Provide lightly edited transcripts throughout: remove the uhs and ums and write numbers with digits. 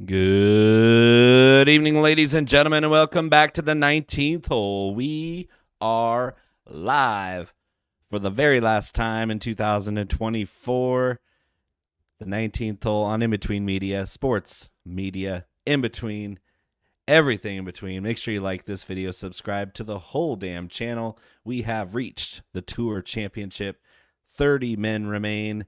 Good evening, ladies and gentlemen, and welcome back to the 19th hole. We are live for the very last time in 2024. The 19th hole on In Between Media, sports media, in between, everything in between. Make sure you like this video, subscribe to the whole damn channel. We have reached the Tour Championship. 30 men remain.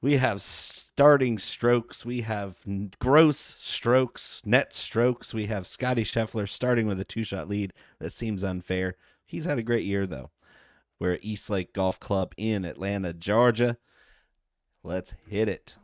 We have starting strokes. We have gross strokes, net strokes. We have Scottie Scheffler starting with a two-shot lead. That seems unfair. He's had a great year, though. We're at Eastlake Golf Club in Atlanta, Georgia. Let's hit it.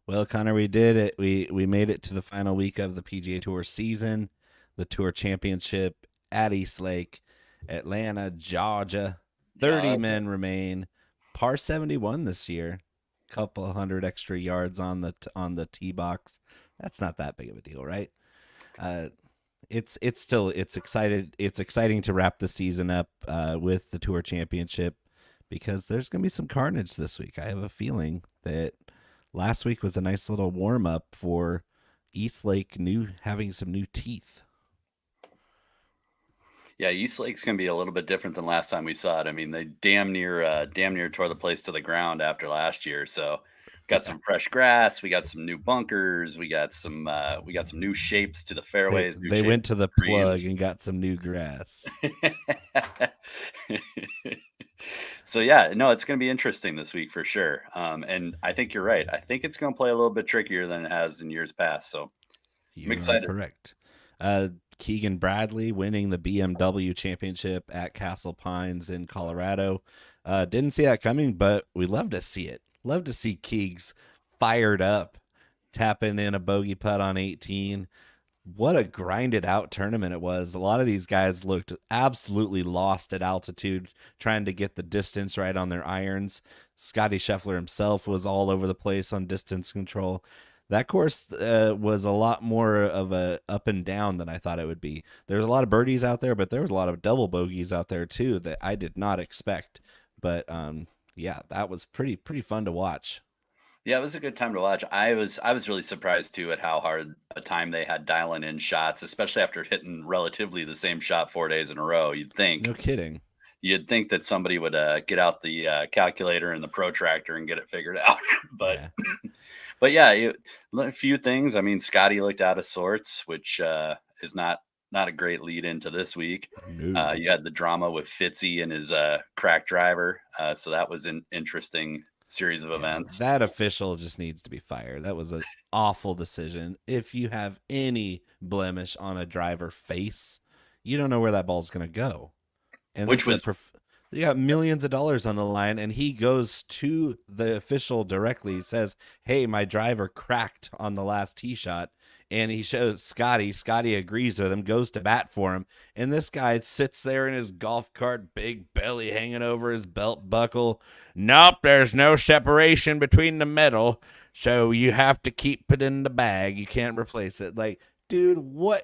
Well, Connor, we did it. We made it to the final week of the PGA Tour season, the Tour Championship at Eastlake, Atlanta, Georgia. 30 men remain. Par 71 this year. Couple hundred extra yards on the tee box. That's not that big of a deal, right? It's exciting to wrap the season up with the Tour Championship because there's going to be some carnage this week. I have a feeling that last week was a nice little warm-up for Eastlake having some new teeth. Yeah, Eastlake's going to be a little bit different than last time we saw it. I mean, they damn near tore the place to the ground after last year. So, got some fresh grass. We got some new bunkers. We got some new shapes to the fairways. They went to the plug and got some new grass. So yeah, no, it's going to be interesting this week for sure. And I think you're right. I think it's going to play a little bit trickier than it has in years past. So I'm excited. Correct. Keegan Bradley winning the BMW Championship at Castle Pines in Colorado. Didn't see that coming, but we love to see it. Love to see Keegs fired up, tapping in a bogey putt on 18. What a grinded out tournament it was. A lot of these guys looked absolutely lost at altitude, trying to get the distance right on their irons. Scottie Scheffler himself was all over the place on distance control. That course was a lot more of a up and down than I thought it would be. There's a lot of birdies out there, but there was a lot of double bogeys out there too that I did not expect. But yeah, that was pretty fun to watch. Yeah, it was a good time to watch. I was really surprised too at how hard a time they had dialing in shots, especially after hitting relatively the same shot 4 days in a row. You'd think. No kidding. You'd think that somebody would get out the calculator and the protractor and get it figured out. But yeah. But yeah, a few things. I mean, Scottie looked out of sorts, which is not a great lead into this week. No. You had the drama with Fitzy and his crack driver, so that was an interesting series of events. That official just needs to be fired. That was an awful decision. If you have any blemish on a driver face, you don't know where that ball's going to go. And which was you got millions of dollars on the line, and he goes to the official directly. He says, "Hey, my driver cracked on the last tee shot." And he shows Scottie. Scottie agrees with him, goes to bat for him. And this guy sits there in his golf cart, big belly hanging over his belt buckle. Nope, there's no separation between the metal, so you have to keep it in the bag. You can't replace it. Like, dude, what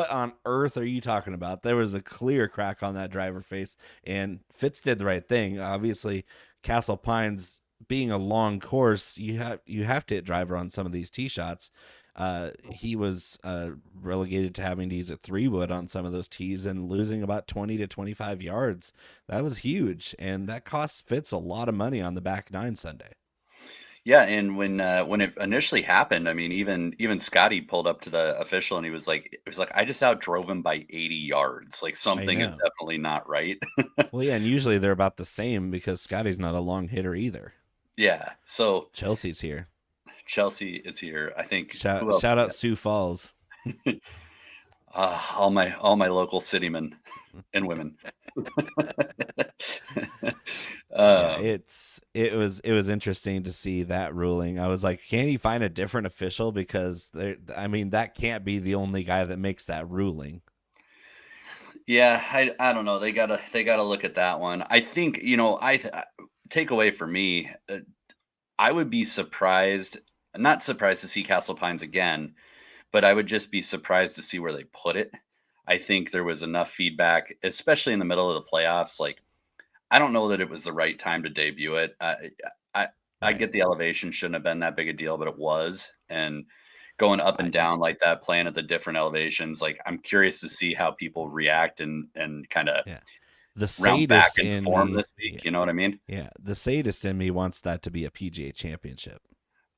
on earth are you talking about? There was a clear crack on that driver face, and Fitz did the right thing. Obviously, Castle Pines being a long course, you have to hit driver on some of these tee shots. He was relegated to having to use a 3-wood on some of those tees and losing about 20 to 25 yards. That was huge, and that cost Fitz a lot of money on the back nine Sunday. Yeah, and when it initially happened, I mean, even Scottie pulled up to the official and he was like, I just outdrove him by 80 yards. Like, something is definitely not right. Well, yeah, and usually they're about the same because Scottie's not a long hitter either. Yeah, so Chelsea's here. Chelsea is here. I think. Shout out Sioux Falls. All my local citymen and women. Yeah, um, it was interesting to see that ruling. I was like, can he find a different official, because I mean, that can't be the only guy that makes that ruling. yeah, I don't know. They gotta look at that one. I think, takeaway for me. I would be surprised, not surprised to see Castle Pines again, but I would just be surprised to see where they put it. I think there was enough feedback, especially in the middle of the playoffs. Like, I don't know that it was the right time to debut it. I I Right. get the elevation shouldn't have been that big a deal, but it was. And going up and I down like that, playing at the different elevations, like I'm curious to see how people react and kind of Yeah. The round back sadist into in form me, this yeah, week. You know what I mean? yeah, the sadist in me wants that to be a PGA Championship.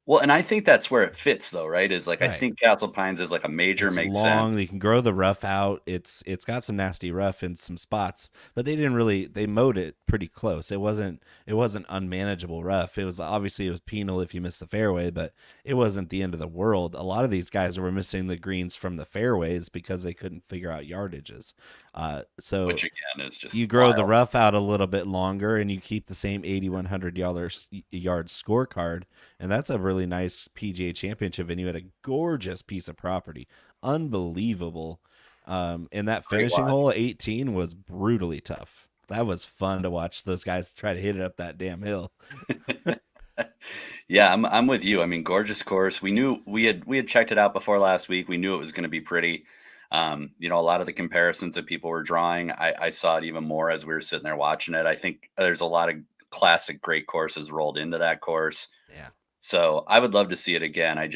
Well, and I think that's where it fits though, right? Is like I Right. think Castle Pines is like a major It's makes sense. long. You can grow the rough out. It's got some nasty rough in some spots, but they didn't really, they mowed it pretty close. It wasn't unmanageable rough. It was penal if you missed the fairway, but it wasn't the end of the world. A lot of these guys were missing the greens from the fairways because they couldn't figure out yardages. So Which again is you just grow the wild. rough out a little bit longer and you keep the same 8,100 yard scorecard, and that's a really nice PGA Championship venue at a gorgeous piece of property, unbelievable. And that Great finishing watch. hole 18 was brutally tough. That was fun to watch those guys try to hit it up that damn hill. Yeah, I'm with you. I mean, gorgeous course. We knew we had checked it out before last week. We knew it was going to be pretty. A lot of the comparisons that people were drawing, I saw it even more as we were sitting there watching it. I think there's a lot of classic great courses rolled into that course. Yeah. So I would love to see it again. I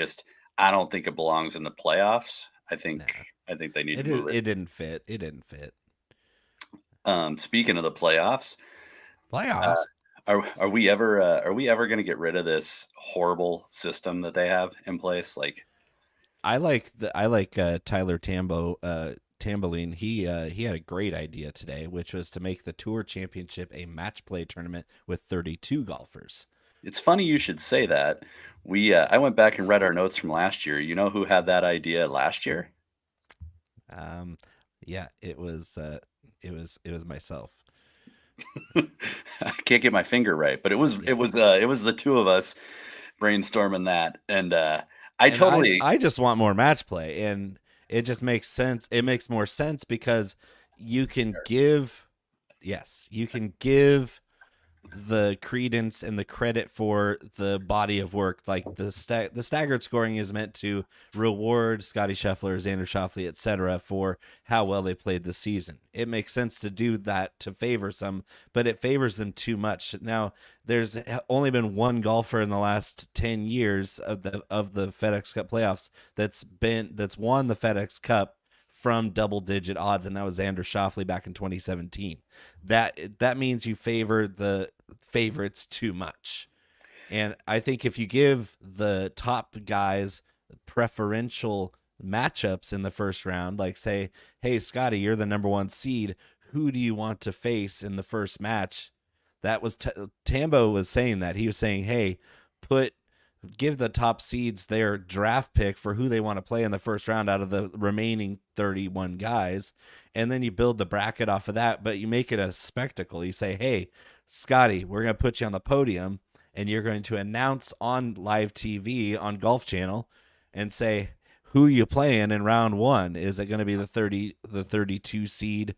don't think it belongs in the playoffs. I Nah. think I think they need It to move did, it. it didn't fit. It didn't fit. Speaking of the playoffs, uh, Playoffs. are we ever going to get rid of this horrible system that they have in place? Like, I like Tyler Tamboline. He had a great idea today, which was to make the Tour Championship a match play tournament with 32 golfers. it's funny you should say that. I went back and read our notes from last year. You know who had that idea last year? Um, yeah, it was myself. I can't get my finger right, but it was Yeah. the two of us brainstorming that, and I And I totally I just want more match play, and it just makes sense. It makes more sense because you can give, yes, you can give the credence and the credit for the body of work. Like the staggered scoring is meant to reward Scottie Scheffler, Xander Schauffele, etc., for how well they played this season. It makes sense to do that to favor some, but it favors them too much. Now, there's only been one golfer in the last 10 years of the FedEx Cup playoffs that's won the FedEx Cup from double digit odds, and that was Xander Schauffele back in 2017. That means you favor the favorites too much. And I think if you give the top guys preferential matchups in the first round, like say, hey, Scotty, you're the number one seed. Who do you want to face in the first match? That was Tambo was saying that. He was saying, hey, give the top seeds their draft pick for who they want to play in the first round out of the remaining 31 guys. And then you build the bracket off of that, but you make it a spectacle. You say, hey, Scotty, we're going to put you on the podium and you're going to announce on live TV on Golf Channel and say, who you playing in round one? Is it going to be the 32 seed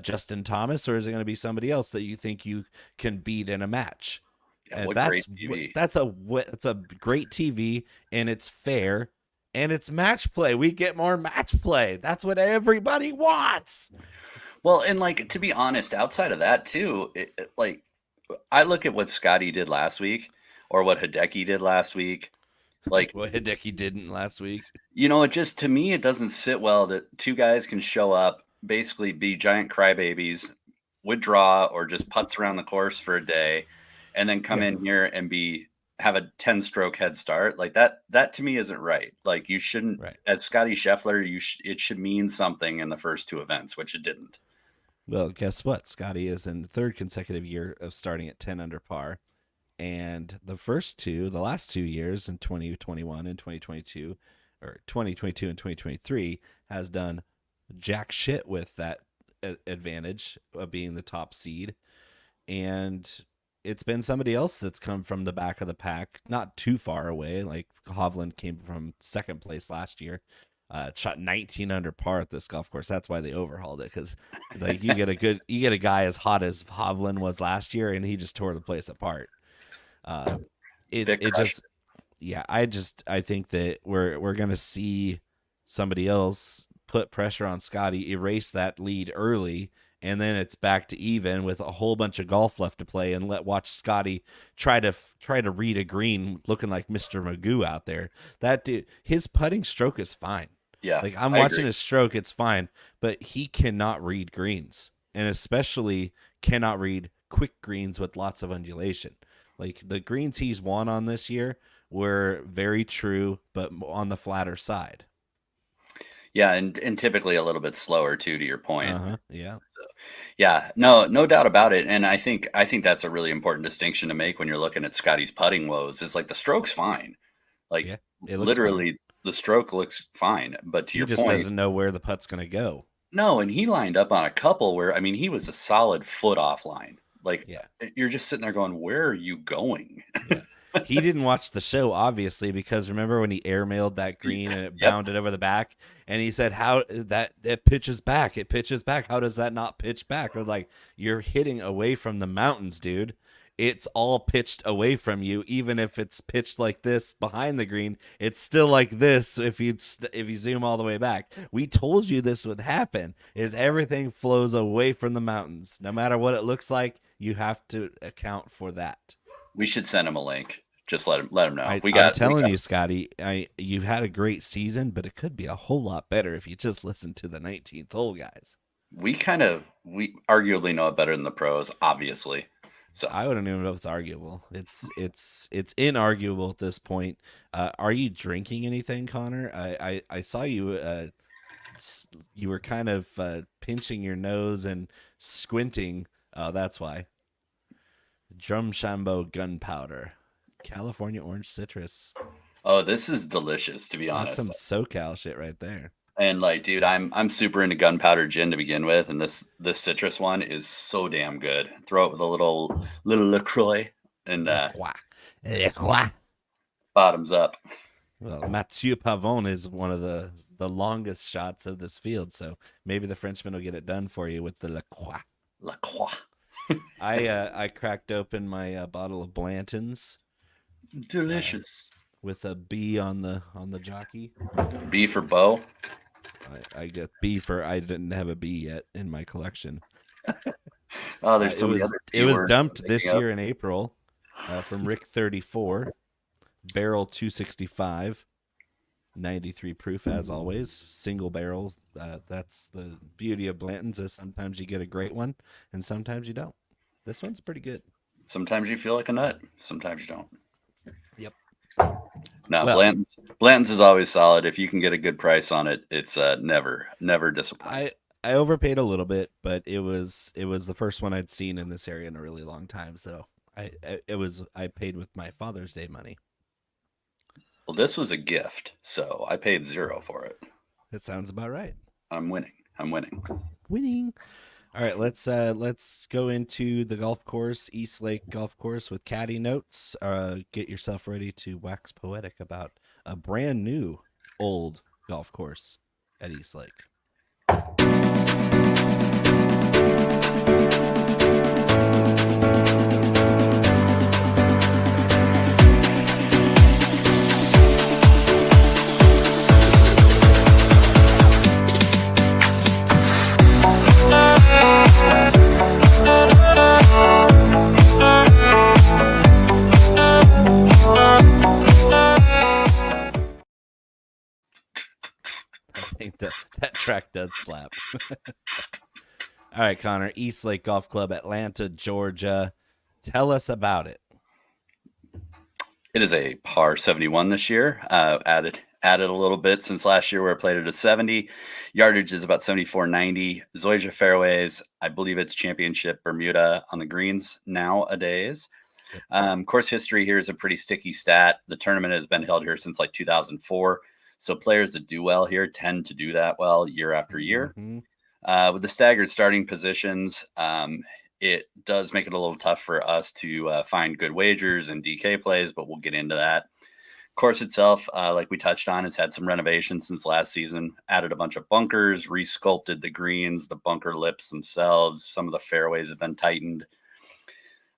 Justin Thomas, or is it going to be somebody else that you think you can beat in a match? yeah, And what great TV. that's a great TV, and it's fair, and it's match play. We get more match play. That's what everybody wants. Well, and like to be honest, outside of that too, like I look at what Scotty did last week or what Hideki did last week. Like, What Hideki didn't last week. it just to me it doesn't sit well that two guys can show up, basically be giant crybabies, withdraw or just putts around the course for a day, and then come Yeah, in here and have a 10-stroke head start. Like that to me isn't right. Like you shouldn't, right. as Scotty Scheffler, it should mean something in the first two events, which it didn't. Well, guess what? Scotty is in the third consecutive year of starting at 10 under par. And the last 2 years in 2021 and 2022, or 2022 and 2023, has done jack shit with that advantage of being the top seed. And it's been somebody else that's come from the back of the pack, not too far away. Like Hovland came from second place last year, shot 19 under par at this golf course. That's why they overhauled it, because like you get a guy as hot as Hovland was last year, and he just tore the place apart. It just, yeah, I think that we're gonna see somebody else put pressure on Scottie, erase that lead early, and then it's back to even with a whole bunch of golf left to play, and watch Scottie try to read a green looking like Mr. Magoo out there. That dude, his putting stroke is fine. Yeah, like I'm watching his stroke, it's fine, but he cannot read greens, and especially cannot read quick greens with lots of undulation. Like the greens he's won on this year were very true, but on the flatter side. Yeah, and typically a little bit slower too, to your point. Yeah. So, yeah, no doubt about it. And I think that's a really important distinction to make when you're looking at Scottie's putting woes. Is like the stroke's fine. Like literally fine. The stroke looks fine. But to your point, he just doesn't know where the putt's gonna go. No, and he lined up on a couple where, I mean, he was a solid foot offline. Like, you're just sitting there going, where are you going? Yeah. He didn't watch the show, obviously, because remember when he airmailed that green and it bounded over the back, and he said, "How that it pitches back? It pitches back. How does that not pitch back?" I was like, "You're hitting away from the mountains, dude. It's all pitched away from you. Even if it's pitched like this behind the green, it's still like this. If you zoom all the way back, we told you this would happen. Is everything flows away from the mountains, no matter what it looks like. You have to account for that." We should send him a link. Just let him know. I'm telling you, Scottie, you've had a great season, but it could be a whole lot better if you just listen to the 19th hole guys. We arguably know it better than the pros, obviously. So I wouldn't even know if it's arguable. It's inarguable at this point. Are you drinking anything, Connor? I saw you. You were kind of pinching your nose and squinting. That's why. Drumshambo gunpowder, California orange citrus. Oh, this is delicious, to be honest. That's some SoCal shit right there. And like, dude, I'm super into gunpowder gin to begin with, and this citrus one is so damn good. Throw it with a little LaCroix and bottoms up. Well, Mathieu Pavon is one of the longest shots of this field, so maybe the Frenchman will get it done for you with the LaCroix. LaCroix. I cracked open my bottle of Blanton's. Delicious. With a B on the jockey. B for Bo. I get B for I didn't have a B yet in my collection. Oh, there's so many other It was dumped this year in April from Rick 34, barrel 265, 93 proof as always, single barrel. That's the beauty of Blanton's, is sometimes you get a great one and sometimes you don't. This one's pretty good. Sometimes you feel like a nut, sometimes you don't. Yep. No, well, Blanton's is always solid. If you can get a good price on it, it's never disappoints. I overpaid a little bit, but it was the first one I'd seen in this area in a really long time, so I paid with my Father's Day money. Well, this was a gift, so I paid $0 for it. That sounds about right. I'm winning. Winning. All right, let's go into the golf course, East Lake Golf Course, with Caddy notes. Get yourself ready to wax poetic about a brand new old golf course at East Lake. That track does slap. All right, Connor, East Lake Golf Club, Atlanta, Georgia. Tell us about it. It is a par 71 this year. Added a little bit since last year where I played it at 70. Yardage is about 74.90. Zoysia fairways, I believe it's Championship Bermuda on the greens nowadays. Course history here is a pretty sticky stat. The tournament has been held here since like 2004. So players that do well here tend to do that well year after year. With the staggered starting positions, it does make it a little tough for us to find good wagers and DK plays, but we'll get into that. Course itself, like we touched on, has had some renovations since last season, added a bunch of bunkers, resculpted the greens, the bunker lips themselves. Some of the fairways have been tightened.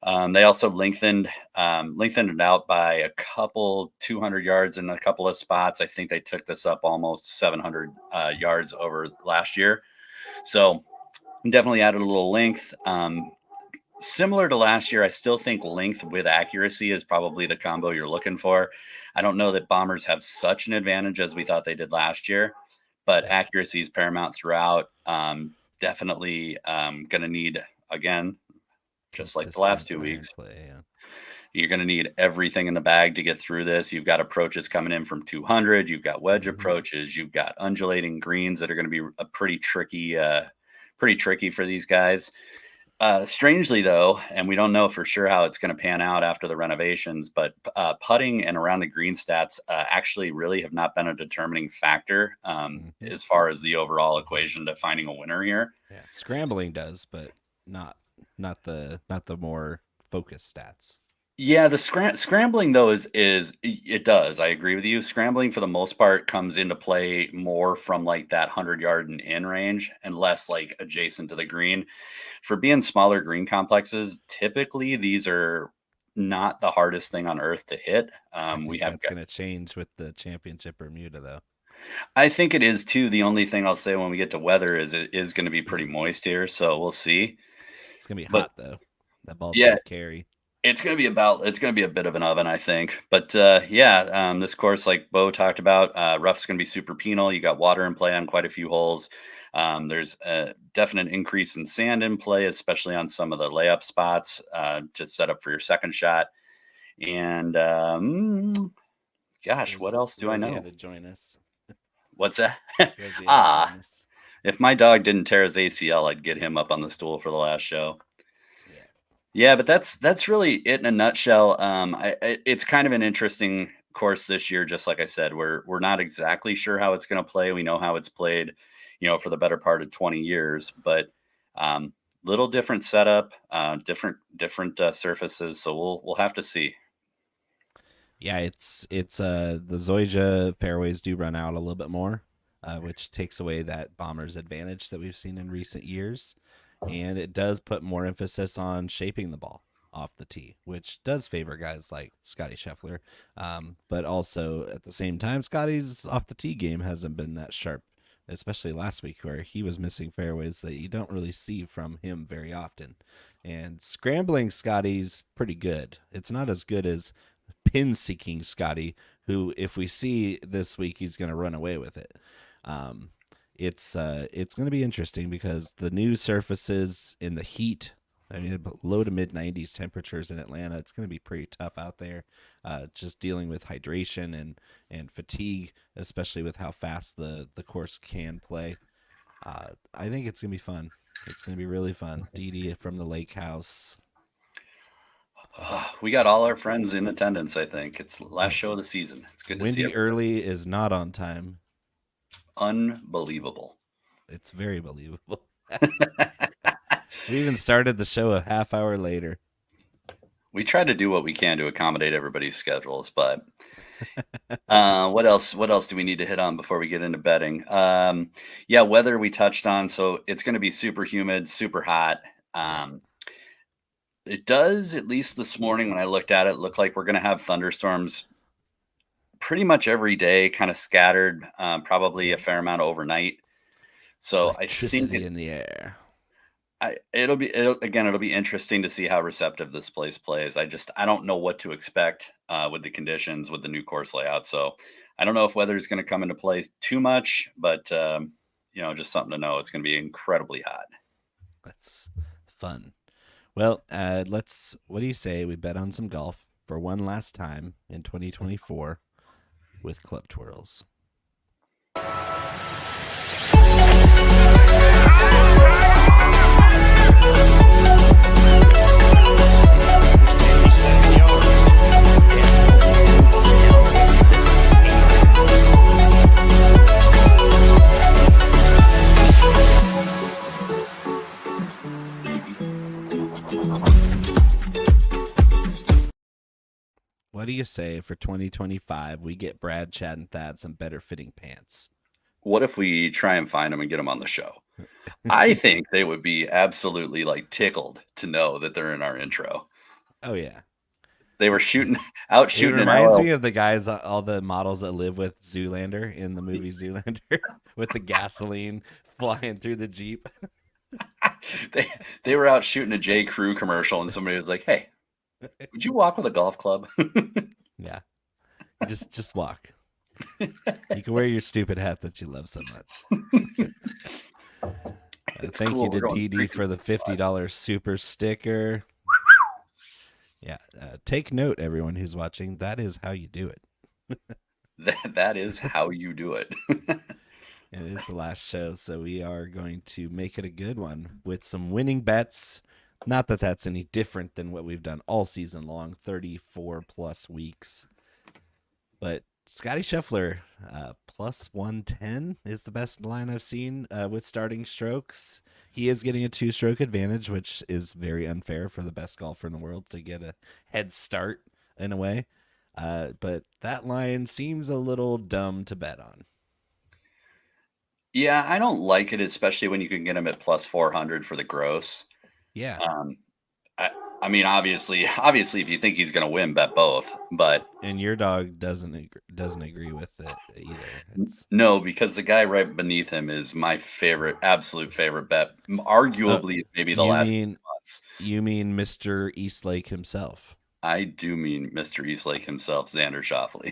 They also lengthened it out by a couple 200 yards in a couple of spots. I think they took this up almost 700 yards over last year. So definitely added a little length. Similar to last year, I still think length with accuracy is probably the combo you're looking for. I don't know that Bombers have such an advantage as we thought they did last year, but accuracy is paramount throughout. Definitely going to need, again, just like the last 2 weeks, you're going to need everything in the bag to get through this. You've got approaches coming in from 200. You've got wedge approaches. You've got undulating greens that are going to be pretty tricky for these guys. Strangely, though, and we don't know for sure how it's going to pan out after the renovations, but putting and around the green stats actually really have not been a determining factor as far as the overall equation to finding a winner here. Yeah, scrambling does, but not the more focused stats. Yeah, the scrambling though is it does. I agree with you. Scrambling for the most part comes into play more from like that 100-yard and in range and less like adjacent to the green. For being smaller green complexes, typically these are not the hardest thing on earth to hit. That's going to change with the Championship Bermuda, though. I think it is too. The only thing I'll say when we get to weather is it is going to be pretty moist here, so we'll see. It's going to be hot though. That ball's going to carry. It's going to be a bit of an oven, I think. But this course, like Bo talked about, rough's going to be super penal. You got water in play on quite a few holes. There's a definite increase in sand in play, especially on some of the layup spots to set up for your second shot. And what else do I know? To join us. What's that? If my dog didn't tear his ACL, I'd get him up on the stool for the last show. Yeah, but that's really it in a nutshell. It's kind of an interesting course this year. Just like I said, we're not exactly sure how it's going to play. We know how it's played, for the better part of 20 years, but little different setup, different surfaces. So we'll have to see. Yeah, it's the Zoysia fairways do run out a little bit more, which takes away that Bombers advantage that we've seen in recent years. And it does put more emphasis on shaping the ball off the tee, which does favor guys like Scottie Scheffler. But also at the same time, Scottie's off the tee game hasn't been that sharp, especially last week where he was missing fairways that you don't really see from him very often. And scrambling Scottie's pretty good. It's not as good as pin-seeking Scottie, who if we see this week, he's going to run away with it. It's going to be interesting because the new surfaces in the heat, low to mid 90s temperatures in Atlanta, it's going to be pretty tough out there. Just dealing with hydration and fatigue, especially with how fast the course can play. I think it's going to be fun. It's going to be really fun. Dee from the lake house. We got all our friends in attendance, I think. It's the last show of the season. It's good to see Windy early is not on time. Unbelievable. It's very believable. We even started the show a half hour later. We try to do what we can to accommodate everybody's schedules, but what else do we need to hit on before we get into betting? Weather we touched on. So it's going to be super humid, super hot. It does, at least this morning when I looked at it, look like we're going to have thunderstorms pretty much every day, kind of scattered, probably a fair amount overnight. So I think it's in the air. It'll be interesting to see how receptive this place plays. I don't know what to expect with the conditions with the new course layout. So I don't know if weather is going to come into play too much, but just something to know. It's going to be incredibly hot. That's fun. Well, what do you say we bet on some golf for one last time in 2024 with Club Twirls? What do you say for 2025? We get Brad, Chad, and Thad some better fitting pants. What if we try and find them and get them on the show? I think they would be absolutely like tickled to know that they're in our intro. Oh yeah, they were shooting It reminds me of the guys, all the models that live with Zoolander in the movie Zoolander, with the gasoline flying through the Jeep. They were out shooting a J. Crew commercial, and somebody was like, "Hey, would you walk with a golf club?" Yeah, just walk. You can wear your stupid hat that you love so much. Thank you to DD for the $50 super sticker. Yeah, take note, everyone who's watching. That is how you do it. That is how you do it. It is the last show, so we are going to make it a good one with some winning bets. Not that that's any different than what we've done all season long, 34 plus weeks. But Scottie Scheffler, plus 110 is the best line I've seen with starting strokes. He is getting a 2-stroke advantage, which is very unfair for the best golfer in the world to get a head start in a way. But that line seems a little dumb to bet on. Yeah, I don't like it, especially when you can get him at plus 400 for the gross. Yeah. I mean, obviously, if you think he's going to win, bet both. And your dog doesn't agree with it either. No, because the guy right beneath him is my absolute favorite bet. Arguably, maybe the last 2 months. You mean Mr. Eastlake himself? I do mean Mr. Eastlake himself, Xander Schauffele.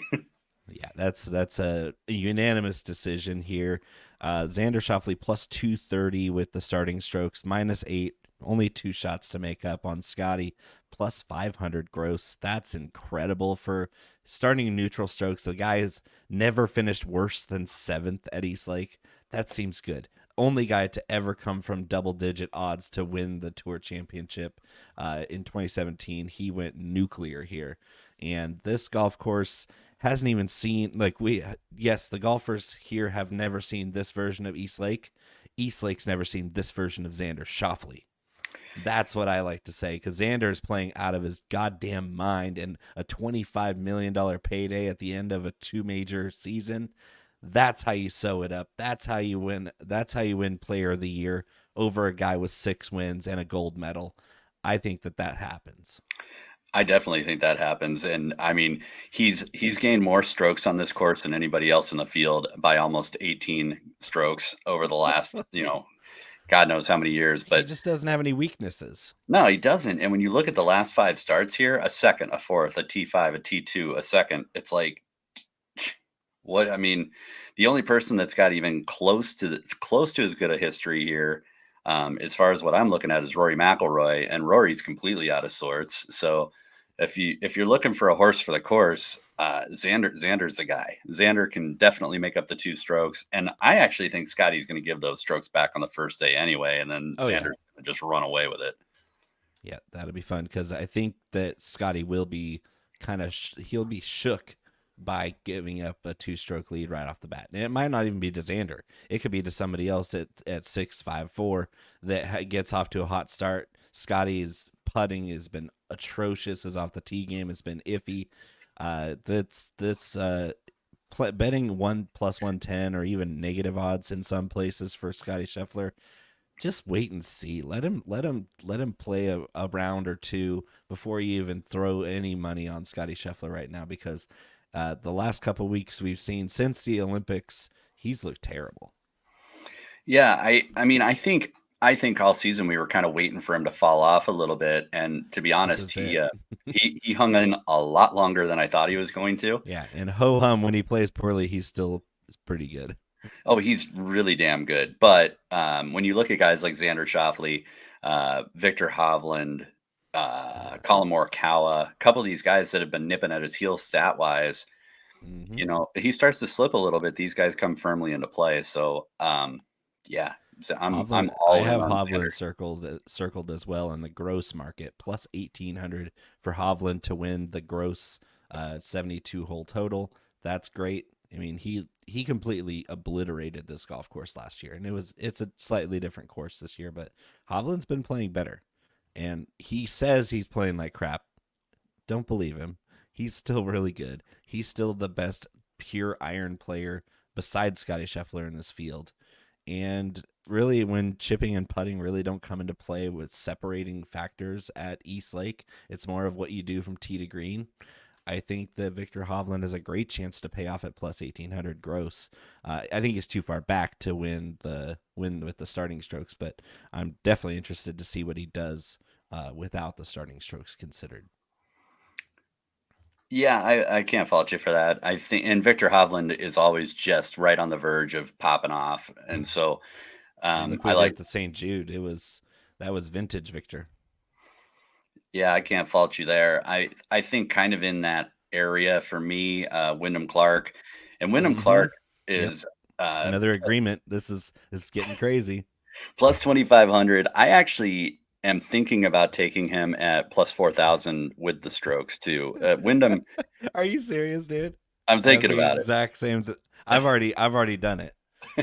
Yeah, that's a unanimous decision here. Xander Schauffele plus 230 with the starting strokes, -8. Only 2 shots to make up on Scottie, plus 500 gross. That's incredible for starting neutral strokes. The guy has never finished worse than 7th at Eastlake. That seems good. Only guy to ever come from double-digit odds to win the Tour Championship in 2017. He went nuclear here. And this golf course hasn't even seen, the golfers here have never seen this version of Eastlake. Eastlake's never seen this version of Xander Schauffele. That's what I like to say, because Xander is playing out of his goddamn mind, and a $25 million payday at the end of a 2-major season. That's how you sew it up. That's how you win. That's how you win Player of the Year over a guy with 6 wins and a gold medal. I think that happens. I definitely think that happens. And I mean, he's gained more strokes on this course than anybody else in the field by almost 18 strokes over the last, God knows how many years, but he just doesn't have any weaknesses. No, he doesn't. And when you look at the last 5 starts here, a second, a fourth, a T5, a T2, a second, it's like, what? I mean, the only person that's got even close to as good a history here, as far as what I'm looking at, is Rory McIlroy, and Rory's completely out of sorts. So if you're looking for a horse for the course, Xander's the guy. Xander can definitely make up the 2 strokes, and I actually think Scottie's going to give those strokes back on the first day anyway, and then Xander's going to just run away with it. Yeah, that'll be fun, because I think that Scottie will be he'll be shook by giving up a 2-stroke lead right off the bat. And it might not even be to Xander. It could be to somebody else at 6-5-4 that gets off to a hot start. Scottie's putting has been atrocious. His off the tee game has been iffy. Betting 1 plus 110 or even negative odds in some places for Scottie Scheffler. Just wait and see. Let him play a round or 2 before you even throw any money on Scottie Scheffler right now, because the last couple of weeks we've seen since the Olympics, he's looked terrible. Yeah, I mean, I think all season we were kind of waiting for him to fall off a little bit, and to be honest, he hung in a lot longer than I thought he was going to. Yeah, and ho hum, when he plays poorly, he still is pretty good. Oh, he's really damn good. But when you look at guys like Xander Schauffele, Victor Hovland, Collin Morikawa, a couple of these guys that have been nipping at his heels stat wise, he starts to slip a little bit. These guys come firmly into play. So, yeah. So I have Hovland circled as well in the gross market, plus 1,800 for Hovland to win the gross 72 hole total. That's great. I mean, he completely obliterated this golf course last year, and it's a slightly different course this year, but Hovland's been playing better, and he says he's playing like crap. Don't believe him. he's still really good. He's still the best pure iron player besides Scottie Scheffler in this field. And really, when chipping and putting really don't come into play with separating factors at East Lake, it's more of what you do from tee to green. I think that Viktor Hovland has a great chance to pay off at plus 1,800 gross. I think he's too far back to win with the starting strokes, but I'm definitely interested to see what he does without the starting strokes considered. Yeah, I can't fault you for that. I think, and Viktor Hovland is always just right on the verge of popping off, and so And look I what he did like. at the St. Jude. That was vintage Victor. Yeah, I can't fault you there. I think kind of in that area for me, Wyndham Clark, and Wyndham Mm-hmm. Clark Yep. is Another agreement. This is getting crazy. plus 2,500. I actually am thinking about taking him at plus 4,000 with the strokes too. Wyndham, Are you serious, dude? I'm I have thinking the about it. exact same. I've already done it.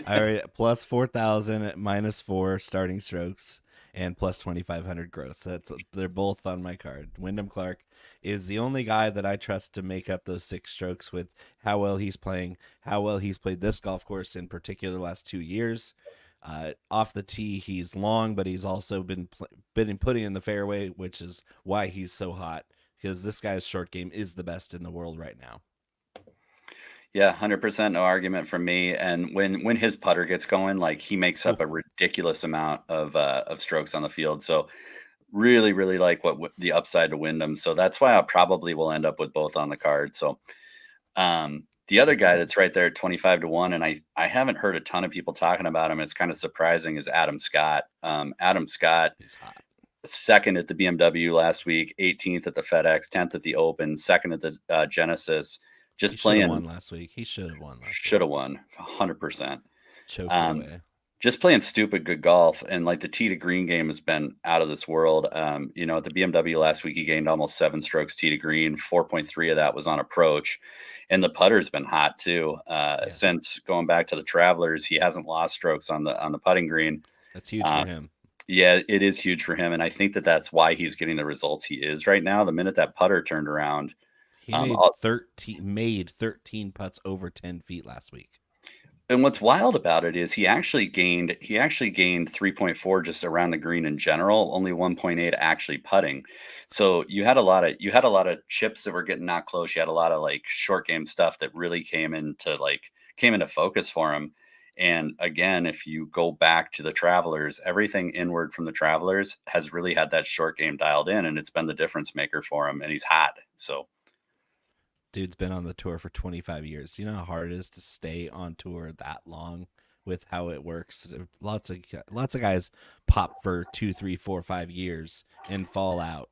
I already plus 4,000 at -4 starting strokes and plus 2,500 gross. They're both on my card. Wyndham Clark is the only guy that I trust to make up those 6 strokes with how well he's playing, how well he's played this golf course in particular the last 2 years. Off the tee, he's long, but he's also been putting in the fairway, which is why he's so hot. Because this guy's short game is the best in the world right now. Yeah, 100% no argument from me. And when his putter gets going, like he makes up a ridiculous amount of strokes on the field. So really, really like the upside to Wyndham. So that's why I probably will end up with both on the card. So the other guy that's right there at 25-1, and I haven't heard a ton of people talking about him. It's kind of surprising, is Adam Scott. Adam Scott, He's hot. second at the BMW last week, 18th at the FedEx, 10th at the Open, second at the Genesis. Just He should playing. have won last week. He should have won last week. Should have won 100%. Choked it away. Just playing stupid good golf, and like the tee to green game has been out of this world. At the BMW last week, he gained almost 7 strokes tee to green. 4.3 of that was on approach, and the putter's been hot too. Since going back to the Travelers, he hasn't lost strokes on the putting green. That's huge for him. Yeah, it is huge for him, and I think that's why he's getting the results he is right now. The minute that putter turned around, he made 13 putts over 10 feet last week. And what's wild about it is he actually gained 3.4 just around the green in general, only 1.8 actually putting. So you had a lot of chips that were getting knocked close. You had a lot of like short game stuff that really came into focus for him. And again, if you go back to the Travelers, everything inward from the Travelers has really had that short game dialed in, and it's been the difference maker for him, and he's hot. So dude's been on the tour for 25 years. You know how hard it is to stay on tour that long with how it works. Lots of guys pop for 2, 3, 4, 5 years and fall out.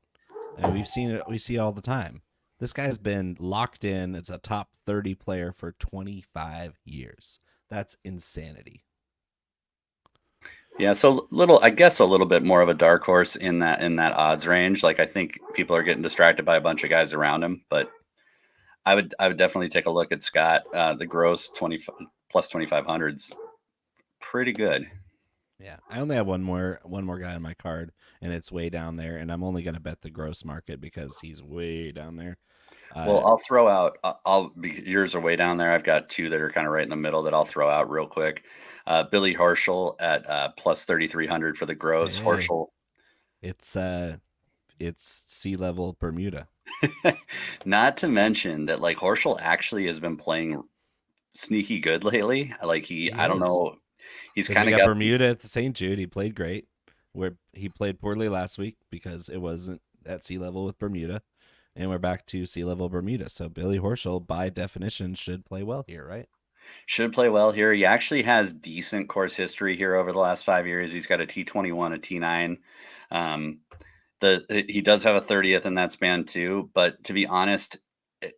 And we've seen it. We see it all the time. This guy's been locked in as a top 30 player for 25 years. That's insanity. Yeah, so I guess a little bit more of a dark horse in that odds range. Like I think people are getting distracted by a bunch of guys around him, but I would definitely take a look at Scott. The gross 20 plus 2,500's pretty good. Yeah, I only have one more guy on my card, and it's way down there, and I'm only going to bet the gross market because he's way down there. Well, I'll throw out. Yours are way down there. I've got 2 that are kind of right in the middle that I'll throw out real quick. Billy Horschel at plus 3,300 for the gross. Hey, Horschel. It's sea level Bermuda. Not to mention that like Horschel actually has been playing sneaky good lately. Like I don't know. He's kind of got Bermuda at the St. Jude. He played great. Where he played poorly last week because it wasn't at sea level with Bermuda, and we're back to sea level Bermuda. So Billy Horschel, by definition, should play well here, right? Should play well here. He actually has decent course history here over the last 5 years. He's got a T21, a T9. He does have a 30th in that span too, but to be honest,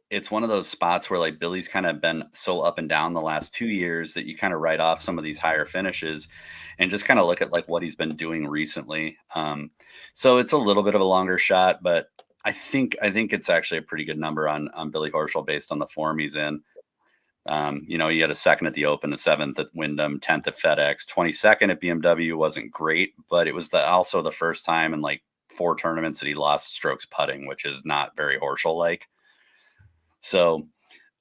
it's one of those spots where like Billy's kind of been so up and down the last 2 years that you kind of write off some of these higher finishes and just kind of look at like what he's been doing recently. So it's a little bit of a longer shot, but I think it's actually a pretty good number on Billy Horschel based on the form he's in. He had a 2nd at the Open, a 7th at Wyndham, 10th at FedEx, 22nd at BMW wasn't great, but it was also the first time in like 4 tournaments that he lost strokes putting, which is not very Horschel like. So,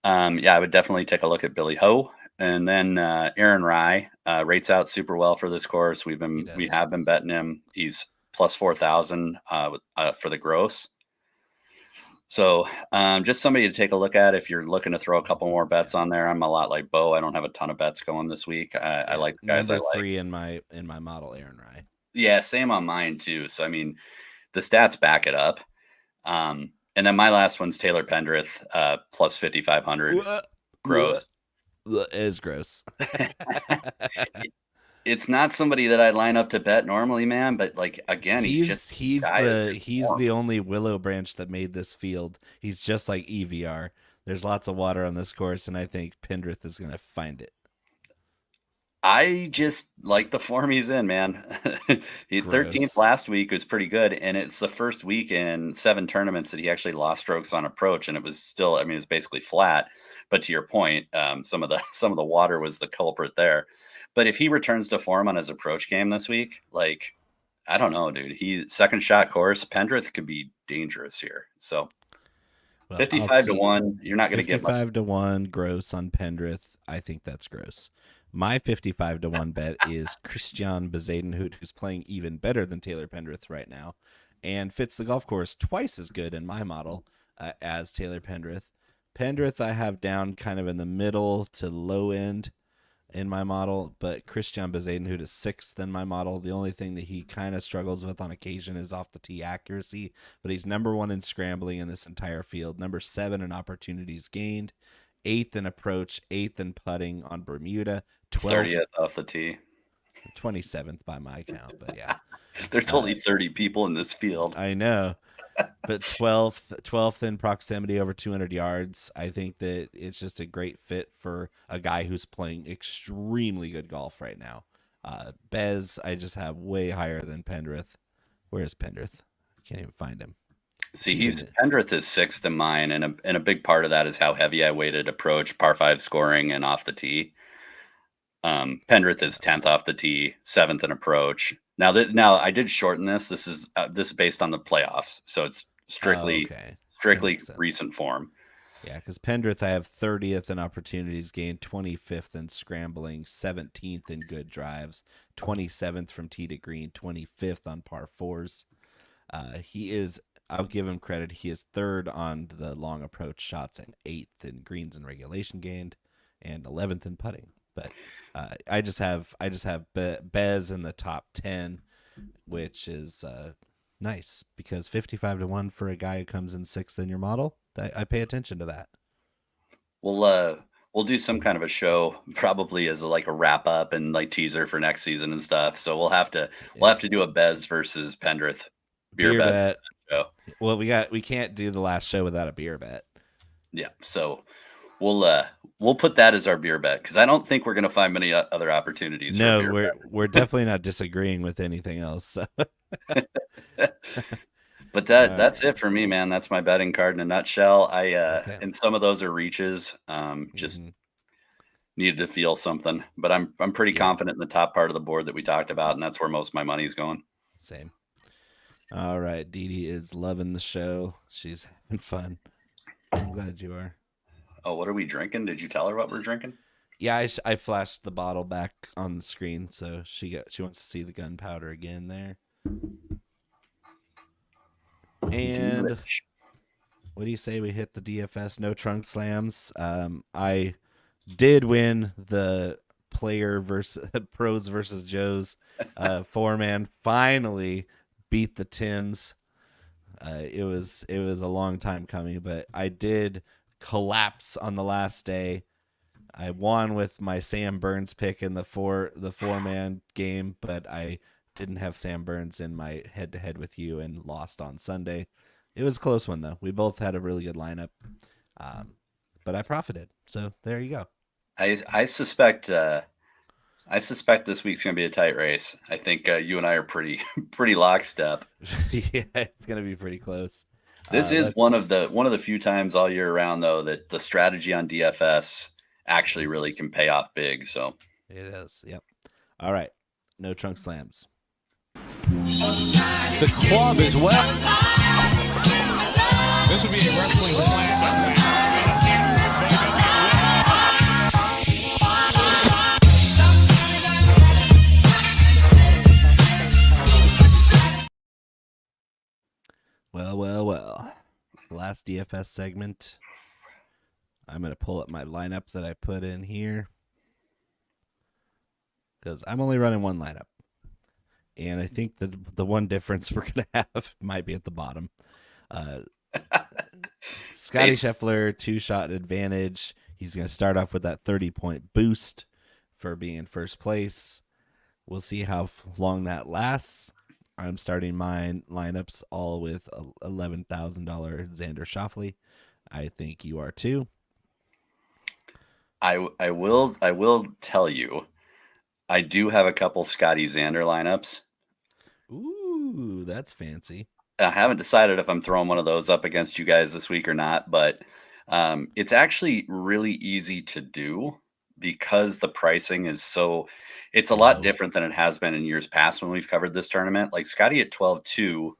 I would definitely take a look at Billy Ho. And then Aaron Rai rates out super well for this course. We have been betting him. He's plus 4,000 for the gross. So just somebody to take a look at if you're looking to throw a couple more bets on there. I'm a lot like Bo. I don't have a ton of bets going this week. I like the guys number I like. 3 in my model, Aaron Rai. Yeah, same on mine too. So I mean, the stats back it up. And then my last one's Taylor Pendrith plus 5,500 gross. It is gross. It's not somebody that I line up to bet normally, man. But like again, he's the only willow branch that made this field. He's just like EVR. There's lots of water on this course, and I think Pendrith is going to find it. I just like the form he's in, man. 13th last week was pretty good, and it's the first week in 7 tournaments that he actually lost strokes on approach, and it was still, I mean, it's basically flat. But to your point, some of the water was the culprit there. But if he returns to form on his approach game this week, like, I don't know, dude. He second shot course, Pendrith could be dangerous here. So 55-1, you're not going to get 55-1 gross on Pendrith. I think that's gross. My 55-1 bet is Christian Bezuidenhout, who's playing even better than Taylor Pendrith right now, and fits the golf course twice as good in my model as Taylor Pendrith. Pendrith I have down kind of in the middle to low end in my model, but Christian Bezuidenhout is 6th in my model. The only thing that he kind of struggles with on occasion is off the tee accuracy, but he's number 1 in scrambling in this entire field, number 7 in opportunities gained, 8th in approach, 8th in putting on Bermuda, 30th off the tee, 27th by my count, but yeah. There's only 30 people in this field. I know. But 12th in proximity over 200 yards. I think that it's just a great fit for a guy who's playing extremely good golf right now. Bez, I just have way higher than Pendrith. Where is Pendrith? I can't even find him. See, Pendrith is 6th in mine, and a big part of that is how heavy I weighted approach, par 5 scoring, and off the tee. Pendrith is 10th off the tee, 7th in approach. Now I did shorten this. This is based on the playoffs, so it's strictly recent form. Yeah, because Pendrith I have 30th in opportunities gained, 25th in scrambling, 17th in good drives, 27th from tee to green, 25th on par 4s. I'll give him credit. He is 3rd on the long approach shots and 8th in greens and regulation gained, and 11th in putting. But I just have Bez in the top 10, which is nice because 55-1 for a guy who comes in 6th in your model. I pay attention to that. We'll do some kind of a show probably as a wrap up and like teaser for next season and stuff. So we'll have to do a Bez versus Pendrith beer bet show. Well, we can't do the last show without a beer bet. Yeah, so we'll put that as our beer bet because I don't think we're going to find many other opportunities. No, we're definitely not disagreeing with anything else. So. But that's it for me, man. That's my betting card in a nutshell. And some of those are reaches. Just needed to feel something, but I'm pretty confident in the top part of the board that we talked about, and that's where most of my money's going. Same. All right, Dee Dee is loving the show. She's having fun. I'm glad you are. Oh, what are we drinking? Did you tell her what we're drinking? Yeah, I flashed the bottle back on the screen, so she wants to see the gunpowder again there. And what do you say we hit the DFS no trunk slams? I did win the pros versus Joes 4-man. Finally beat the Tims. It was a long time coming, but I did collapse on the last day. I won with my Sam Burns pick in the 4-man game, but I didn't have Sam Burns in my head-to-head with you and lost on Sunday. It was a close one, though. We both had a really good lineup, but I profited. So there you go. I suspect this week's going to be a tight race. I think you and I are pretty lockstep. Yeah, it's going to be pretty close. This is one of the few times all year round, though, that the strategy on DFS actually really can pay off big. So it is. Yep. All right. No trunk slams. The club is well. This would be a wrestling slam. last DFS segment. I'm going to pull up my lineup that I put in here because I'm only running one lineup. And I think the one difference we're going to have might be at the bottom. Scottie Scheffler, 2-shot advantage. He's going to start off with that 30-point boost for being in first place. We'll see how long that lasts. I'm starting my lineups all with $11,000 Xander Schauffele. I think you are too. I will tell you, I do have a couple Scottie Xander lineups. Ooh, that's fancy. I haven't decided if I'm throwing one of those up against you guys this week or not, but it's actually really easy to do because the pricing is it's a lot different than it has been in years past when we've covered this tournament. Like Scottie at 12-2,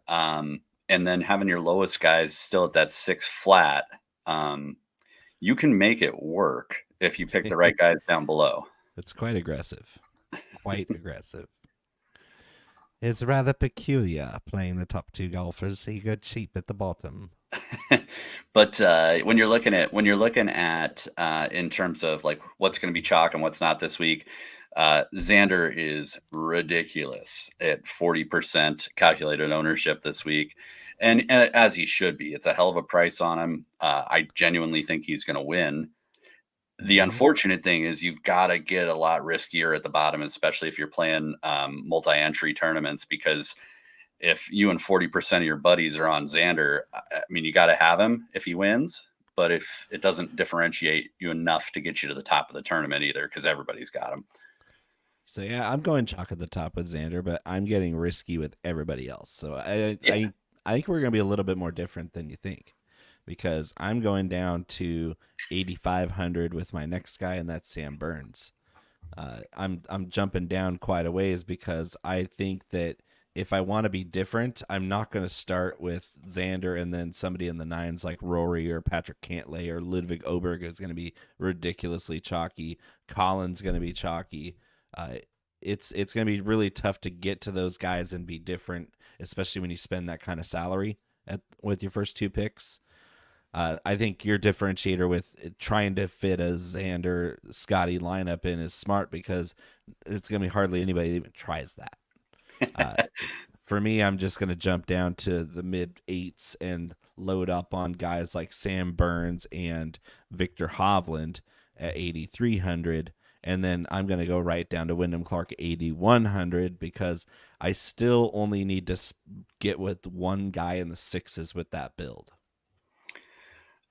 and then having your lowest guys still at that 6 flat. You can make it work if you pick the right guys down below. It's quite aggressive. Quite aggressive. It's rather peculiar playing the top 2 golfers so you go cheap at the bottom. But when you're looking at in terms of like what's going to be chalk and what's not this week, Xander is ridiculous at 40% calculated ownership this week, and as he should be. It's a hell of a price on him. I genuinely think he's going to win. The unfortunate thing is you've got to get a lot riskier at the bottom, especially if you're playing multi-entry tournaments, because if you and 40% of your buddies are on Xander, I mean, you got to have him if he wins, but if it doesn't differentiate you enough to get you to the top of the tournament either, because everybody's got him. So, yeah, I'm going chalk at the top with Xander, but I'm getting risky with everybody else. So I think we're going to be a little bit more different than you think, because I'm going down to 8,500 with my next guy, and that's Sam Burns. I'm jumping down quite a ways because I think that if I want to be different, I'm not going to start with Xander and then somebody in the 9s like Rory or Patrick Cantlay or Ludwig Oberg is going to be ridiculously chalky. Collin's going to be chalky. It's going to be really tough to get to those guys and be different, especially when you spend that kind of salary with your first 2 picks. I think your differentiator with trying to fit a Xander Scottie lineup in is smart, because it's going to be hardly anybody that even tries that. For me, I'm just going to jump down to the mid 8s and load up on guys like Sam Burns and Victor Hovland at 8,300. And then I'm going to go right down to Wyndham Clark 8,100, because I still only need to get with one guy in the 6s with that build.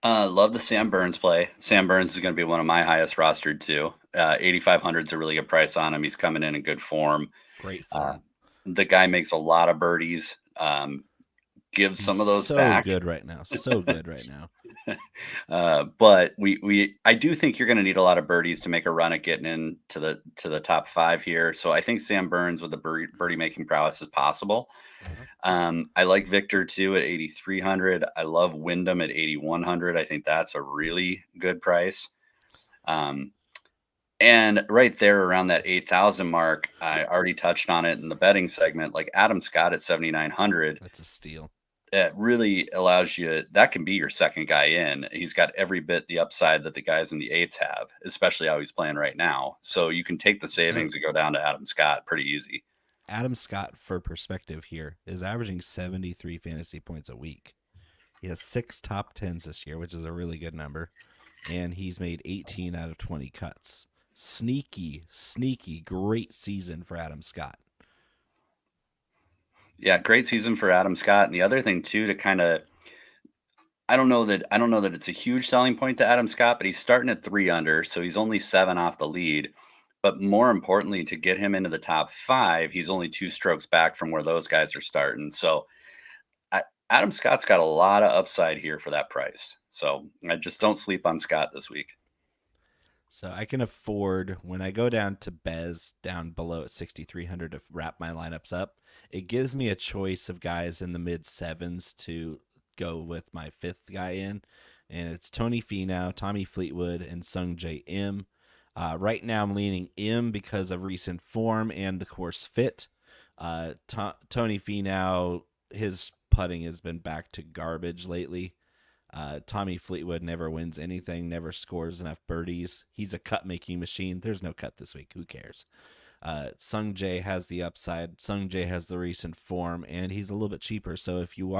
Love the Sam Burns play. Sam Burns is going to be one of my highest rostered too. 8,500 is a really good price on him. He's coming in good form. Great form. The guy makes a lot of birdies. Gives some of those back. So good right now. But I do think you're going to need a lot of birdies to make a run at getting into the top 5 here. So I think Sam Burns with the birdie making prowess is possible. I like Victor too at 8,300. I love Wyndham at 8,100. I think that's a really good price. And right there around that 8,000 mark, I already touched on it in the betting segment, like Adam Scott at 7,900. That's a steal. It really allows you, that can be your second guy in. He's got every bit the upside that the guys in the 8s have, especially how he's playing right now. So you can take the savings and go down to Adam Scott pretty easy. Adam Scott, for perspective here, is averaging 73 fantasy points a week. He has 6 top 10s this year, which is a really good number. And he's made 18 out of 20 cuts. Sneaky, great season for Adam Scott. Yeah, great season for Adam Scott. And the other thing too, to kind of, I don't know that it's a huge selling point to Adam Scott, but he's starting at 3 under, so he's only 7 off the lead. But more importantly, to get him into the top 5, he's only 2 strokes back from where those guys are starting. So Adam Scott's got a lot of upside here for that price. So I just don't sleep on Scott this week. So I can afford, when I go down to Bez down below at 6,300 to wrap my lineups up, it gives me a choice of guys in the mid 7s to go with my 5th guy in. And it's Tony Finau, Tommy Fleetwood, and Sung J M. Right now I'm leaning M because of recent form and the course fit. Tony Finau, his putting has been back to garbage lately. Tommy Fleetwood never wins anything, never scores enough birdies. He's a cut-making machine. There's no cut this week. Who cares? Sung Jae has the upside. Sung Jae has the recent form, and he's a little bit cheaper. So if you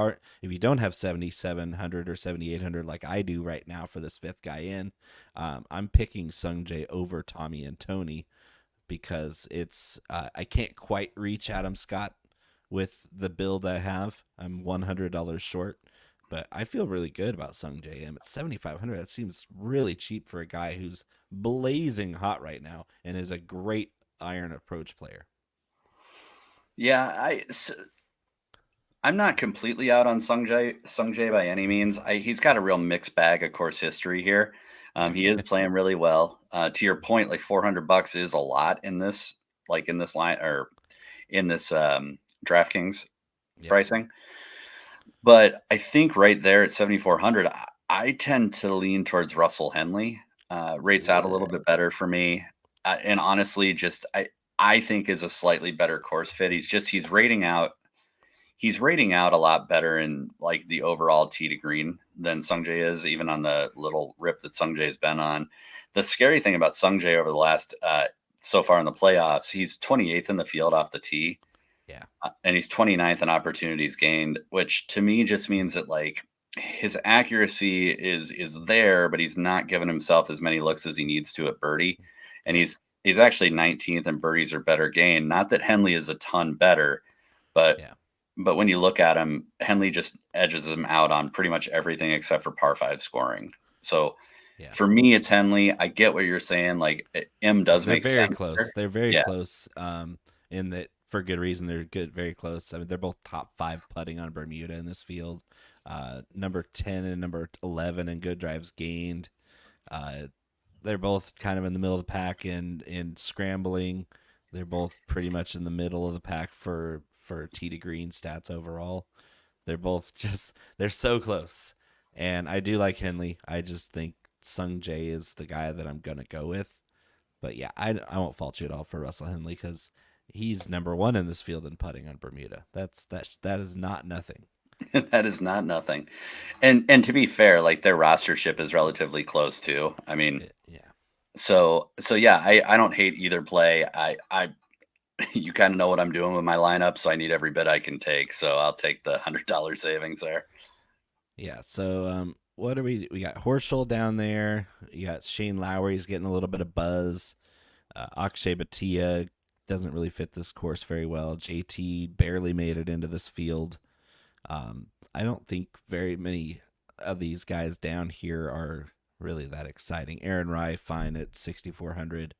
don't have 7,700 or 7,800 like I do right now for this fifth guy in, I'm picking Sung Jae over Tommy and Tony because it's I can't quite reach Adam Scott with the build I have. I'm $100 short, but I feel really good about Sung Jae M at 7,500. That seems really cheap for a guy who's blazing hot right now and is a great iron approach player. Yeah, I'm not completely out on Sung Jae by any means. He's got a real mixed bag of course history here. He is playing really well. To your point, like $400 is a lot in this line or in this DraftKings pricing. But I think right there at 7,400, I tend to lean towards Russell Henley. Rates out a little bit better for me, and honestly, just I think is a slightly better course fit. He's rating out a lot better in like the overall tee to green than Sung Jae is, even on the little rip that Sung Jae's been on. The scary thing about Sung Jae over the last so far in the playoffs, he's 28th in the field off the tee. Yeah. And he's 29th in opportunities gained, which to me just means that like his accuracy is there, but he's not giving himself as many looks as he needs to at birdie. And he's actually 19th and birdies are better gained. Not that Henley is a ton better, but when you look at him, Henley just edges him out on pretty much everything except for par 5 scoring. So for me, it's Henley. I get what you're saying. Like M does make sense. They're very close. They're very close. In that for good reason. They're good, very close. I mean, they're both top 5 putting on Bermuda in this field. Number 10 and number 11 in good drives gained. They're both kind of in the middle of the pack in scrambling. They're both pretty much in the middle of the pack for tee to green stats overall. They're both they're so close. And I do like Henley. I just think Sung Jae is the guy that I'm going to go with. But yeah, I won't fault you at all for Russell Henley because he's number 1 in this field in putting on Bermuda. That is not nothing. That is not nothing. And to be fair, like their rostership is relatively close too. I mean, So yeah, I don't hate either play. I you kind of know what I'm doing with my lineup, so I need every bit I can take. So I'll take the $100 savings there. Yeah. So what are we got Horschel down there. You got Shane Lowry's getting a little bit of buzz. Akshay Bhatia doesn't really fit this course very well. JT barely made it into this field. I don't think very many of these guys down here are really that exciting. Aaron Rai fine at 6,400.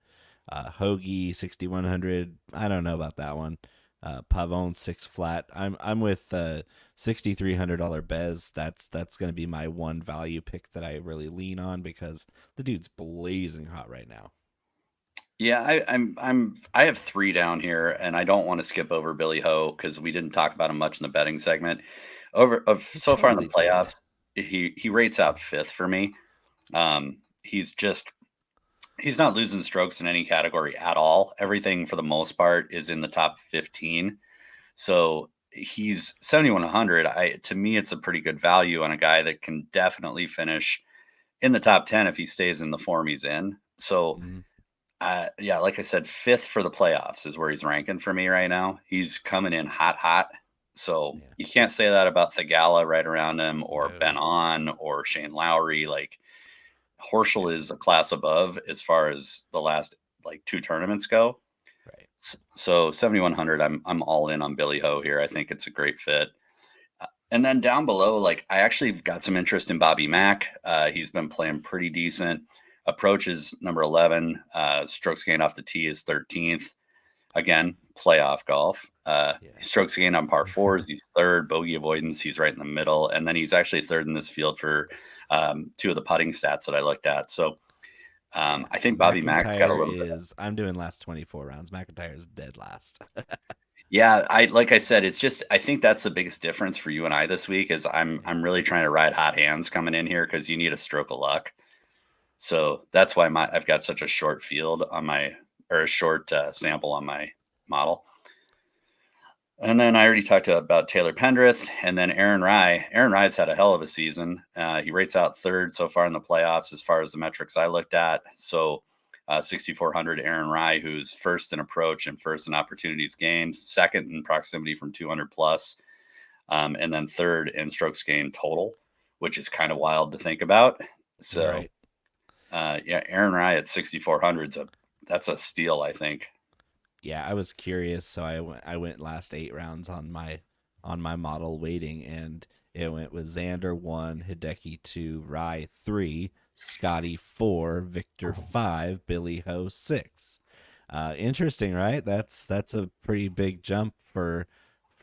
Hoagie 6,100. I don't know about that one. Pavone 6 flat. I'm with $6,300 Bez. That's going to be my one value pick that I really lean on because the dude's blazing hot right now. Yeah, I have 3 down here, and I don't want to skip over Billy Ho because we didn't talk about him much in the betting segment. So far in the playoffs, he rates out 5th for me. He's not losing strokes in any category at all. Everything for the most part is in the top 15. So he's 7,100. To me, it's a pretty good value on a guy that can definitely finish in the top 10 if he stays in the form he's in. So like I said, 5th for the playoffs is where he's ranking for me right now. He's coming in hot. So you can't say that about Thegala right around him or Ben On or Shane Lowry. Like Horschel is a class above as far as the last like 2 tournaments go. Right. So 7,100, I'm all in on Billy Ho here. I think it's a great fit. And then down below, like I actually got some interest in Bobby Mack. He's been playing pretty decent. Approach is number 11. Strokes gained off the tee is 13th. Again, playoff golf. Strokes gained on par 4s. He's 3rd. Bogey avoidance, he's right in the middle. And then he's actually 3rd in this field for 2 of the putting stats that I looked at. So I think Bobby Mack's got a little bit. I'm doing last 24 rounds. McIntyre's dead last. Yeah, like I said, it's just I think that's the biggest difference for you and I this week is I'm really trying to ride hot hands coming in here because you need a stroke of luck. So that's why I've got such a short field on a short sample on my model. And then I already talked about Taylor Pendrith, and then Aaron Rai. Aaron Rai's had a hell of a season. He rates out third so far in the playoffs as far as the metrics I looked at. So 6,400 Aaron Rai, who's first in approach and first in opportunities gained, second in proximity from 200 plus, and then third in strokes gained total, which is kind of wild to think about. So, right. yeah, Aaron Rai at 6,400 that's a steal, I think. Yeah, I was curious, so I went last 8 rounds on my model waiting, and it went with Xander 1, Hideki 2, Rai 3, Scottie 4, Victor 5, Billy Ho 6. Interesting, right? That's a pretty big jump for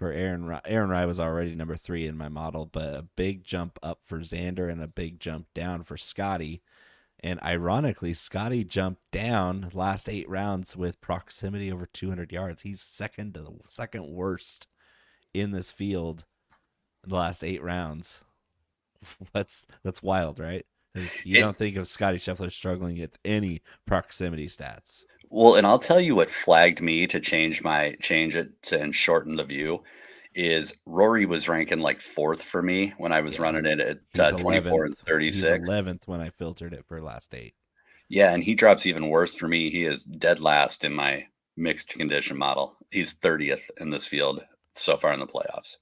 Aaron Rai. Aaron Rai was already number 3 in my model, but a big jump up for Xander and a big jump down for Scottie. And ironically, Scottie jumped down last 8 rounds with proximity over 200 yards. He's second worst in this field in the last 8 rounds. That's wild, right? You don't think of Scottie Scheffler struggling with any proximity stats. Well, and I'll tell you what flagged me to change it and shorten the view is Rory was ranking like 4th for me when I was running it at 24 and 36. He's 11th when I filtered it for last 8. Yeah, and he drops even worse for me. He is dead last in my mixed condition model. He's 30th in this field so far in the playoffs.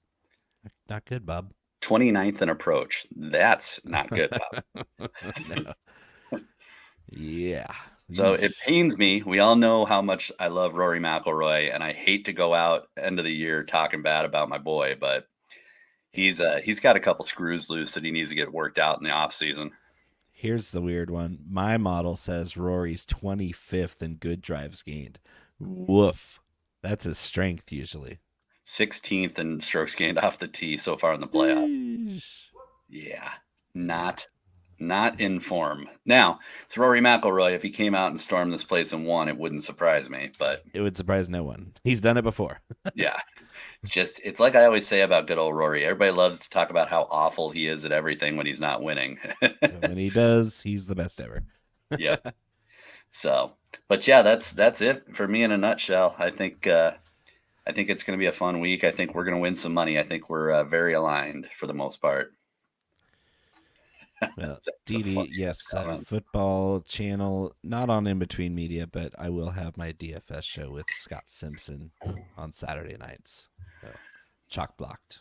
Not good, Bob. 29th in approach. That's not good, Bob. No. Yeah. So it pains me. We all know how much I love Rory McIlroy, and I hate to go out end of the year talking bad about my boy, but he's got a couple screws loose that he needs to get worked out in the off season. Here's the weird one. My model says Rory's 25th in good drives gained. Woof. That's his strength usually. 16th in strokes gained off the tee so far in the playoff. Yeah, not in form. Now, it's Rory McIlroy. If he came out and stormed this place and won, it wouldn't surprise me. But it would surprise no one. He's done it before. Yeah. It's like I always say about good old Rory. Everybody loves to talk about how awful he is at everything when he's not winning. When he does, he's the best ever. Yeah. So, but yeah, that's it for me in a nutshell. I think it's going to be a fun week. I think we're going to win some money. I think we're very aligned for the most part. Well, DD, yes, football channel, not on In Between Media, but I will have my DFS show with Scott Simpson on Saturday nights. So, chalk blocked.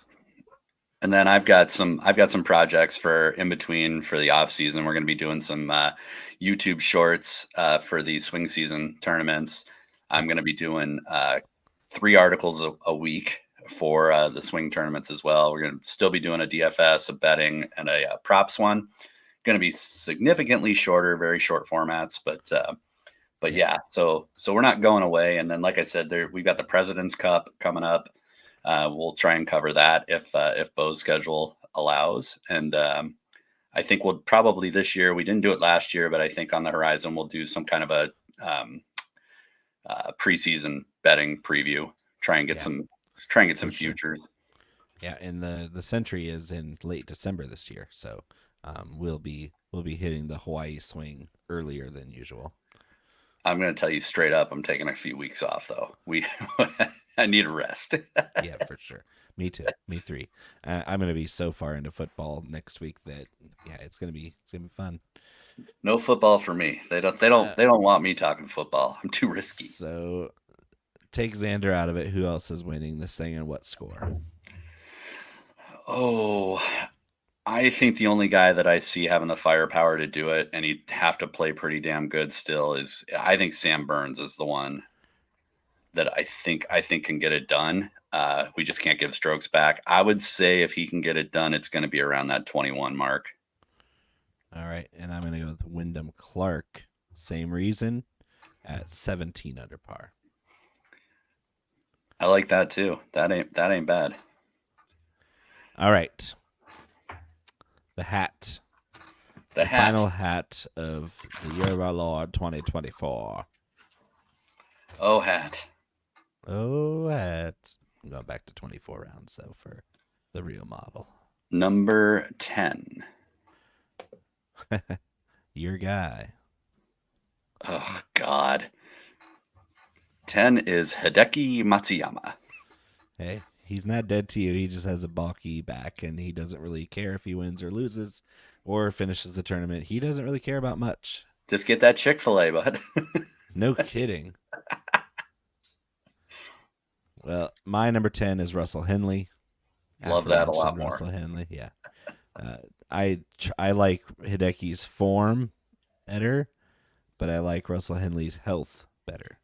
And then I've got some projects for in between for the off season. We're going to be doing some YouTube shorts for the swing season tournaments. I'm going to be doing 3 articles a week for the swing tournaments as well. We're going to still be doing a DFS, a betting, and a props one. Going to be significantly shorter, very short formats, but yeah. So we're not going away. And then, like I said, we've got the President's Cup coming up. We'll try and cover that if Bo's schedule allows. And I think we'll probably this year, we didn't do it last year, but I think on the horizon we'll do some kind of a preseason betting preview. Try and get some futures. Yeah, and the Century is in late December this year, so we'll be hitting the Hawaii swing earlier than usual. I'm going to tell you straight up, I'm taking a few weeks off though. I need a rest. Yeah, for sure. Me too. Me 3. I'm going to be so far into football next week that it's going to be fun. No football for me. They don't want me talking football. I'm too risky. So take Xander out of it. Who else is winning this thing and what score? Oh, I think the only guy that I see having the firepower to do it, and he'd have to play pretty damn good still, is I think Sam Burns is the one that I think can get it done. We just can't give strokes back. I would say if he can get it done, it's going to be around that 21 mark. All right, and I'm going to go with Wyndham Clark. Same reason, at 17 under par. I like that too. That ain't bad. All right. The hat. The final hat of the Year of Our Lord 2024. Oh, hat. Oh, hat. I'm going back to 24 rounds, though, for the real model. Number 10. Your guy. Oh, God. 10 is Hideki Matsuyama. Hey, He's not dead to you. He just has a balky back, and he doesn't really care if he wins or loses or finishes the tournament. He doesn't really care about much. Just get that Chick-fil-A, bud. No kidding. Well, my number 10 is Russell Henley. Love that a lot more. Russell Henley, yeah. I like Hideki's form better, but I like Russell Henley's health better.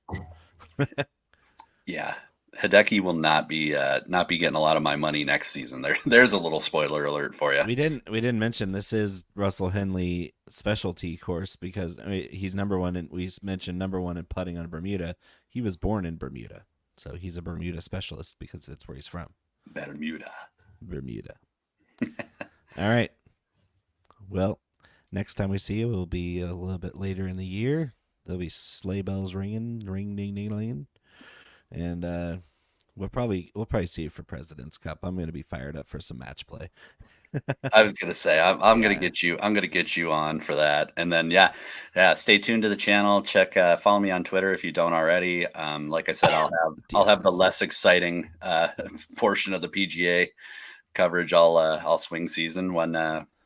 Yeah, Hideki will not be getting a lot of my money next season. There's a little spoiler alert for you. We didn't mention this is Russell Henley specialty course because he's number one, and we mentioned number one in putting on Bermuda. He was born in Bermuda, so he's a Bermuda specialist because that's where he's from. Bermuda. All right. Well, next time we see you will be a little bit later in the year. There'll be sleigh bells ringing, ring ding ding ding, and we'll probably see you for President's Cup. I'm going to be fired up for some match play. I was going to say I'm going to get you. I'm going to get you on for that, and then yeah. Stay tuned to the channel. Follow me on Twitter if you don't already. Like I said, I'll have the less exciting portion of the PGA coverage all swing season. When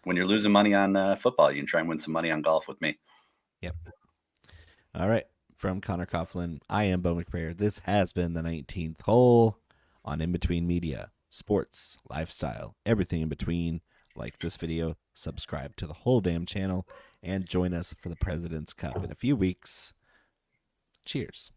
you're losing money on football, you can try and win some money on golf with me. Yep. All right. From Conor Coughlin, I am Bo McBrayer. This has been the 19th hole on In Between Media, sports, lifestyle, everything in between. Like this video, subscribe to the whole damn channel, and join us for the President's Cup in a few weeks. Cheers.